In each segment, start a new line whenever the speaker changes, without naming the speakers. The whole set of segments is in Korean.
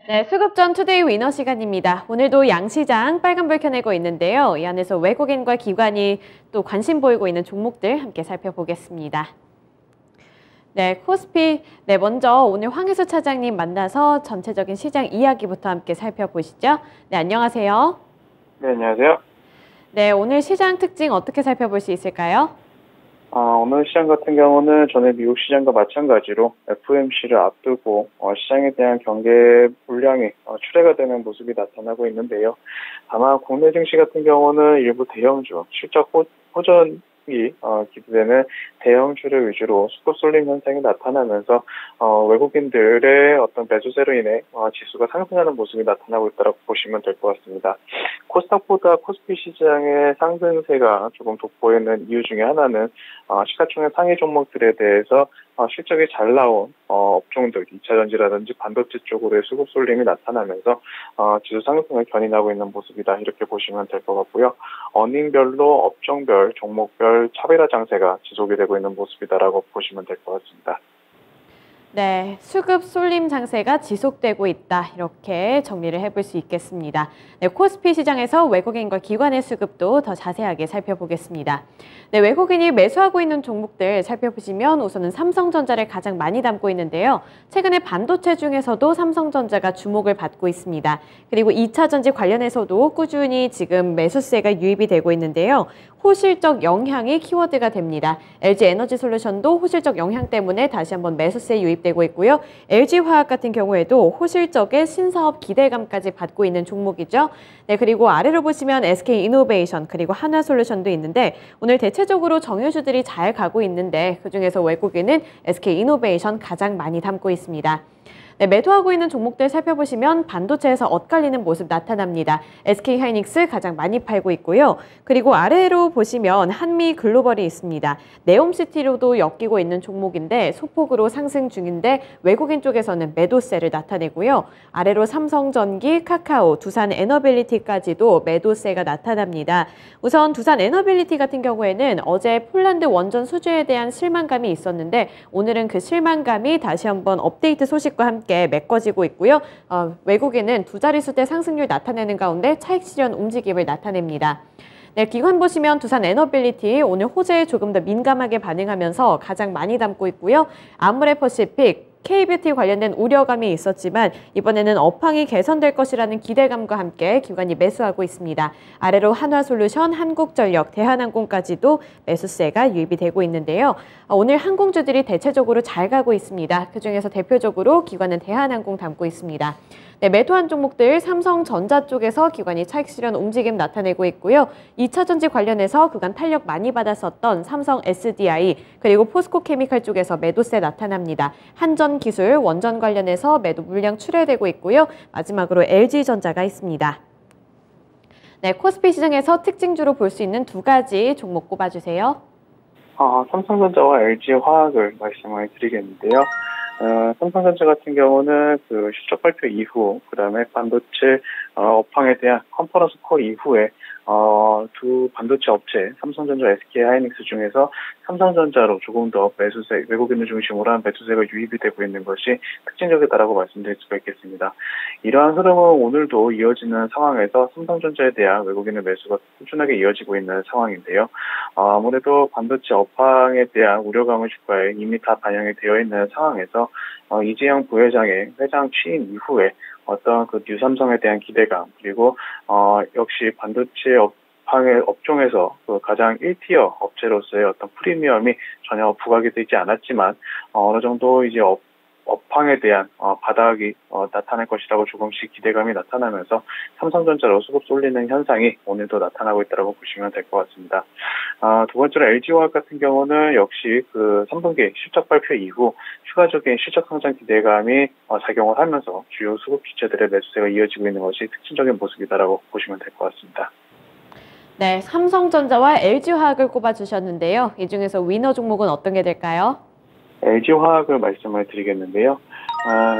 네, 수급전 투데이 위너 시간입니다. 오늘도 양시장 빨간불 켜내고 있는데요. 이 안에서 외국인과 기관이 또 관심 보이고 있는 종목들 함께 살펴보겠습니다. 네, 코스피. 네, 먼저 오늘 황혜수 차장님 만나서 전체적인 시장 이야기부터 함께 살펴보시죠. 네, 안녕하세요.
네, 안녕하세요.
네, 오늘 시장 특징 어떻게 살펴볼 수 있을까요?
오늘 시장 같은 경우는 전에 미국 시장과 마찬가지로 FOMC를 앞두고 시장에 대한 경계 물량이 출회가 되는 모습이 나타나고 있는데요. 다만 국내 증시 같은 경우는 일부 대형주, 실적 호전이 기대되는 대형주를 위주로 수급 쏠림 현상이 나타나면서 외국인들의 어떤 매수세로 인해 지수가 상승하는 모습이 나타나고 있다고 보시면 될 것 같습니다. 코스닥보다 코스피 시장의 상승세가 조금 돋보이는 이유 중에 하나는 시가총액 상위 종목들에 대해서 실적이 잘 나온 업종들, 2차전지라든지 반도체 쪽으로의 수급 쏠림이 나타나면서 지수 상승을 견인하고 있는 모습이다, 이렇게 보시면 될 것 같고요. 어닝별로 업종별, 종목별 차별화 장세가 지속이 되고 있는 모습이다라고 보시면 될 것 같습니다.
네, 수급 쏠림 장세가 지속되고 있다, 이렇게 정리를 해볼 수 있겠습니다. 네, 코스피 시장에서 외국인과 기관의 수급도 더 자세하게 살펴보겠습니다. 네, 외국인이 매수하고 있는 종목들 살펴보시면 우선은 삼성전자를 가장 많이 담고 있는데요. 최근에 반도체 중에서도 삼성전자가 주목을 받고 있습니다. 그리고 2차전지 관련해서도 꾸준히 지금 매수세가 유입이 되고 있는데요. 호실적 영향이 키워드가 됩니다. LG에너지솔루션도 호실적 영향 때문에 다시 한번 매수세 유입되고 있고요. LG화학 같은 경우에도 호실적의 신사업 기대감까지 받고 있는 종목이죠. 네, 그리고 아래로 보시면 SK이노베이션 그리고 한화솔루션도 있는데 오늘 대체적으로 정유주들이 잘 가고 있는데 그중에서 외국인은 SK이노베이션 가장 많이 담고 있습니다. 네, 매도하고 있는 종목들 살펴보시면 반도체에서 엇갈리는 모습 나타납니다. SK하이닉스 가장 많이 팔고 있고요. 그리고 아래로 보시면 한미글로벌이 있습니다. 네옴시티로도 엮이고 있는 종목인데 소폭으로 상승 중인데 외국인 쪽에서는 매도세를 나타내고요. 아래로 삼성전기, 카카오, 두산에너빌리티까지도 매도세가 나타납니다. 우선 두산에너빌리티 같은 경우에는 어제 폴란드 원전 수주에 대한 실망감이 있었는데 오늘은 그 실망감이 다시 한번 업데이트 소식과 함께 메꿔지고 있고요. 외국인은 두 자릿수대 상승률 나타내는 가운데 차익 실현 움직임을 나타냅니다. 네, 기관 보시면 두산에너빌리티 오늘 호재에 조금 더 민감하게 반응하면서 가장 많이 담고 있고요. 아모레퍼시픽, K뷰티 관련된 우려감이 있었지만 이번에는 업황이 개선될 것이라는 기대감과 함께 기관이 매수하고 있습니다. 아래로 한화솔루션, 한국전력, 대한항공까지도 매수세가 유입이 되고 있는데요. 오늘 항공주들이 대체적으로 잘 가고 있습니다. 그중에서 대표적으로 기관은 대한항공 담고 있습니다. 네, 매도한 종목들 삼성전자 쪽에서 기관이 차익 실현 움직임 나타내고 있고요. 2차전지 관련해서 그간 탄력 많이 받았었던 삼성 SDI 그리고 포스코케미칼 쪽에서 매도세 나타납니다. 한전기술, 원전 관련해서 매도 물량 출회되고 있고요. 마지막으로 LG전자가 있습니다. 네, 코스피 시장에서 특징주로 볼 수 있는 두 가지 종목 꼽아주세요.
삼성전자와 LG화학을 말씀을 드리겠는데요. 삼성전자 같은 경우는 그 실적 발표 이후, 그다음에 반도체 업황에 대한 컨퍼런스 콜 이후에 두 반도체 업체, 삼성전자, SK하이닉스 중에서 삼성전자로 조금 더 매수세, 외국인을 중심으로 한 매수세가 유입이 되고 있는 것이 특징적이다라고 말씀드릴 수가 있겠습니다. 이러한 흐름은 오늘도 이어지는 상황에서 삼성전자에 대한 외국인의 매수가 꾸준하게 이어지고 있는 상황인데요. 아무래도 반도체 업황에 대한 우려감을 주가에 이미 다 반영이 되어 있는 상황에서 이재용 부회장의 회장 취임 이후에 어떤 그 뉴삼성에 대한 기대감, 그리고 역시 반도체 업종에서 그 가장 1티어 업체로서의 어떤 프리미엄이 전혀 부각이 되지 않았지만 어느 정도 이제 업황에 대한 바닥이 나타날 것이라고 조금씩 기대감이 나타나면서 삼성전자로 수급 쏠리는 현상이 오늘도 나타나고 있다고 보시면 될 것 같습니다. 두 번째로 LG화학 같은 경우는 역시 그 3분기 실적 발표 이후 추가적인 실적 성장 기대감이 작용을 하면서 주요 수급 주체들의 매수세가 이어지고 있는 것이 특징적인 모습이다라고 보시면 될 것 같습니다.
네, 삼성전자와 LG화학을 꼽아주셨는데요. 이 중에서 위너 종목은 어떤 게 될까요?
LG화학을 말씀을 드리겠는데요.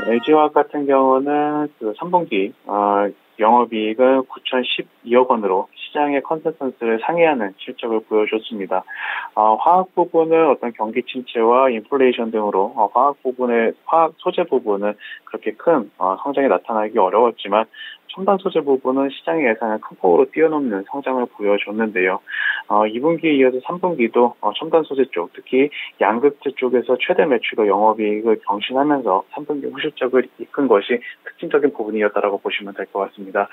LG화학 같은 경우는 그 3분기 영업이익은 9,012억 원으로 시장의 컨센서스를 상회하는 실적을 보여줬습니다. 화학 부분은 어떤 경기 침체와 인플레이션 등으로 화학 소재 부분은 그렇게 큰 성장이 나타나기 어려웠지만 첨단 소재 부분은 시장의 예상을 큰 폭으로 뛰어넘는 성장을 보여줬는데요. 2분기에 이어서 3분기도 첨단 소재 쪽, 특히 양극재 쪽에서 최대 매출과 영업이익을 경신하면서 3분기 후실적을 이끈 것이 특징적인 부분이었다라고 보시면 될 것 같습니다.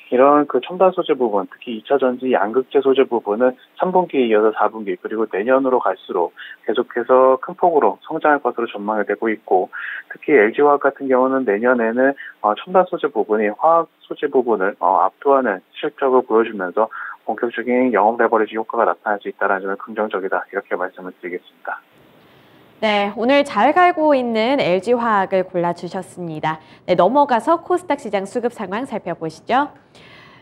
이런 그 첨단 소재 부분, 특히 2차 전지 양극재 소재 부분은 3분기에 이어서 4분기 그리고 내년으로 갈수록 계속해서 큰 폭으로 성장할 것으로 전망이 되고 있고, 특히 LG화학 같은 경우는 내년에는 첨단 소재 부분이 화학 소재 부분을 압도하는 실적을 보여주면서 본격적인 영업 레버리지 효과가 나타날 수 있다는 점은 긍정적이다, 이렇게 말씀을 드리겠습니다.
네, 오늘 잘 갈고 있는 LG화학을 골라주셨습니다. 네, 넘어가서 코스닥 시장 수급 상황 살펴보시죠.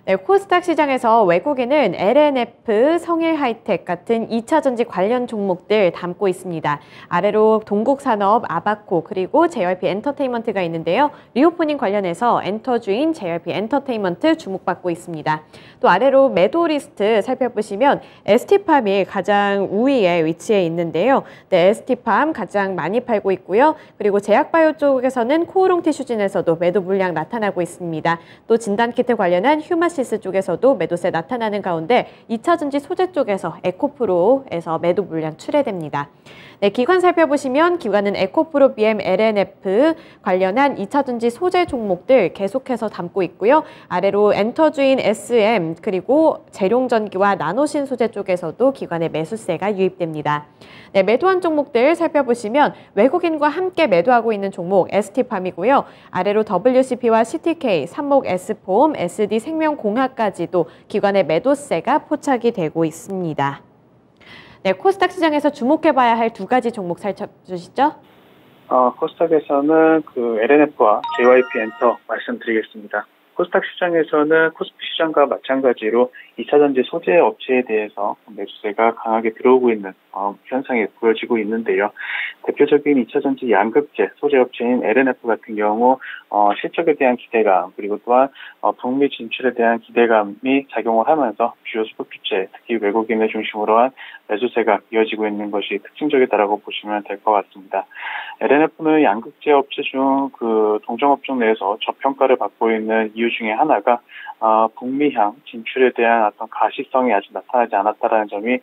네, 코스닥 시장에서 외국인은 LNF, 성일하이텍 같은 2차 전지 관련 종목들 담고 있습니다. 아래로 동국산업, 아바코, 그리고 JYP 엔터테인먼트가 있는데요. 리오프닝 관련해서 엔터주인 JYP 엔터테인먼트 주목받고 있습니다. 또 아래로 매도 리스트 살펴보시면 ST팜이 가장 우위에 위치해 있는데요. 네, ST팜 가장 많이 팔고 있고요. 그리고 제약바이오 쪽에서는 코오롱 티슈진에서도 매도 물량 나타나고 있습니다. 또 진단키트 관련한 휴마시스 쪽에서도 매도세 나타나는 가운데 2차 전지 소재 쪽에서 에코프로에서 매도 물량 출회됩니다. 네, 기관 살펴보시면 기관은 에코프로 BM LNF 관련한 2차 전지 소재 종목들 계속해서 담고 있고요. 아래로 엔터주인 SM 그리고 재룡전기와 나노신 소재 쪽에서도 기관의 매수세가 유입됩니다. 네, 매도한 종목들 살펴보시면 외국인과 함께 매도하고 있는 종목 ST팜이고요. 아래로 WCP와 CTK, 삼목 S폼, SD생명공학까지도 기관의 매도세가 포착이 되고 있습니다. 네, 코스닥 시장에서 주목해봐야 할 두 가지 종목 살펴주시죠.
코스닥에서는 그 LNF와 JYP 엔터 말씀드리겠습니다. 코스닥 시장에서는 코스피 시장과 마찬가지로 2차 전지 소재 업체에 대해서 매수세가 강하게 들어오고 있는 현상이 보여지고 있는데요. 대표적인 2차 전지 양극재 소재 업체인 LNF 같은 경우 실적에 대한 기대감, 그리고 또한 북미 진출에 대한 기대감이 작용을 하면서 주요 수급주체, 특히 외국인을 중심으로 한 매수세가 이어지고 있는 것이 특징적이다라고 보시면 될 것 같습니다. LNF는 양극재 업체 중 그 동종업종 내에서 저평가를 받고 있는 이유 중에 하나가 북미향 진출에 대한 어떤 가시성이 아직 나타나지 않았다는 점이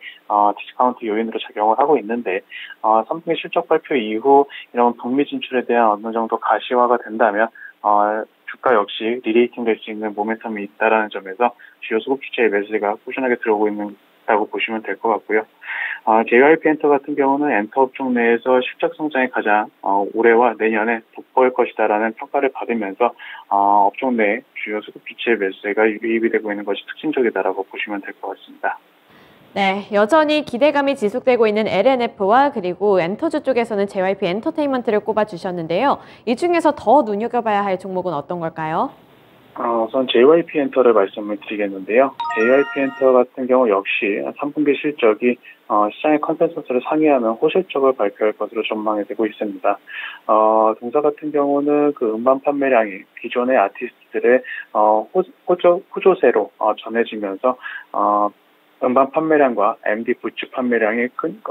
디스카운트 요인으로 작용을 하고 있는데, 3분기 실적 발표 이후 이런 북미 진출에 대한 어느 정도 가시화가 된다면 주가 역시 리레이팅 될 수 있는 모멘텀이 있다는 점에서 주요 수급 주체의 매수세가 꾸준하게 들어오고 있다고 보시면 될 것 같고요. JYP 엔터 같은 경우는 엔터 업종 내에서 실적 성장이 가장 올해와 내년에 돋보일 것이다라는 평가를 받으면서 업종 내 주요 수급 주체의 매수세가 유입이 되고 있는 것이 특징적이다라고 보시면 될 것 같습니다.
네, 여전히 기대감이 지속되고 있는 LNF와 그리고 엔터주 쪽에서는 JYP 엔터테인먼트를 꼽아주셨는데요. 이 중에서 더 눈여겨봐야 할 종목은 어떤 걸까요?
우선 JYP 엔터를 말씀을 드리겠는데요. JYP 엔터 같은 경우 역시 3분기 실적이 시장의 컨센서스를 상회하는 호실적을 발표할 것으로 전망이 되고 있습니다. 동사 같은 경우는 그 음반 판매량이 기존의 아티스트들의 호조세로 전해지면서 음반 판매량과 MD 굿즈 판매량이 큰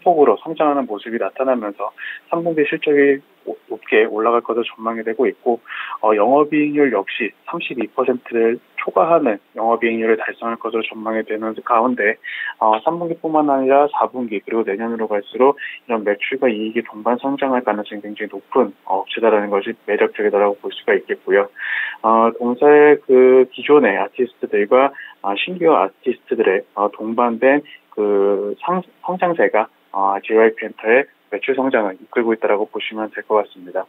폭으로 성장하는 모습이 나타나면서 3분기 실적이 높게 올라갈 것으로 전망이 되고 있고, 영업이익률 역시 32%를 초과하는 영업이익률을 달성할 것으로 전망이 되는 가운데 3분기뿐만 아니라 4분기 그리고 내년으로 갈수록 이런 매출과 이익이 동반 성장할 가능성이 굉장히 높은 업체다라는 것이 매력적이다라고 볼 수가 있겠고요. 동사의 그 기존의 아티스트들과 신규 아티스트들의 동반된 그 성장세가 JYP 엔터의 매출 성장을 이끌고 있다라고 보시면 될 것 같습니다.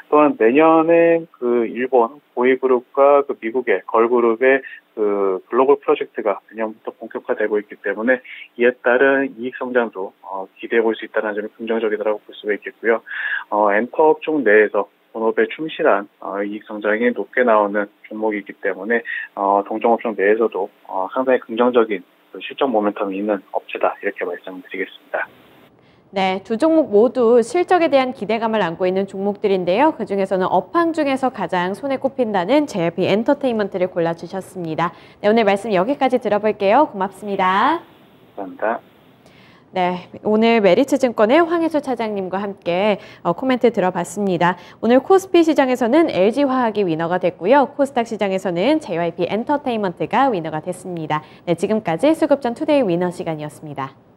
또한 내년에 그 일본 보이그룹과 그 미국의 걸그룹의 그 글로벌 프로젝트가 내년부터 본격화되고 있기 때문에 이에 따른 이익 성장도 기대해 볼 수 있다는 점이 긍정적이다라고 볼 수가 있겠고요. 엔터 업종 내에서 본업에 충실한 이익 성장이 높게 나오는 종목이기 때문에 동종업종 내에서도 상당히 긍정적인 실적 모멘텀이 있는 업체다, 이렇게 말씀드리겠습니다.
네, 두 종목 모두 실적에 대한 기대감을 안고 있는 종목들인데요. 그중에서는 업황 중에서 가장 손에 꼽힌다는 JYP 엔터테인먼트를 골라주셨습니다. 네, 오늘 말씀 여기까지 들어볼게요. 고맙습니다.
감사합니다.
네, 오늘 메리츠증권의 황혜수 차장님과 함께 코멘트 들어봤습니다. 오늘 코스피 시장에서는 LG화학이 위너가 됐고요. 코스닥 시장에서는 JYP 엔터테인먼트가 위너가 됐습니다. 네, 지금까지 수급전 투데이 위너 시간이었습니다.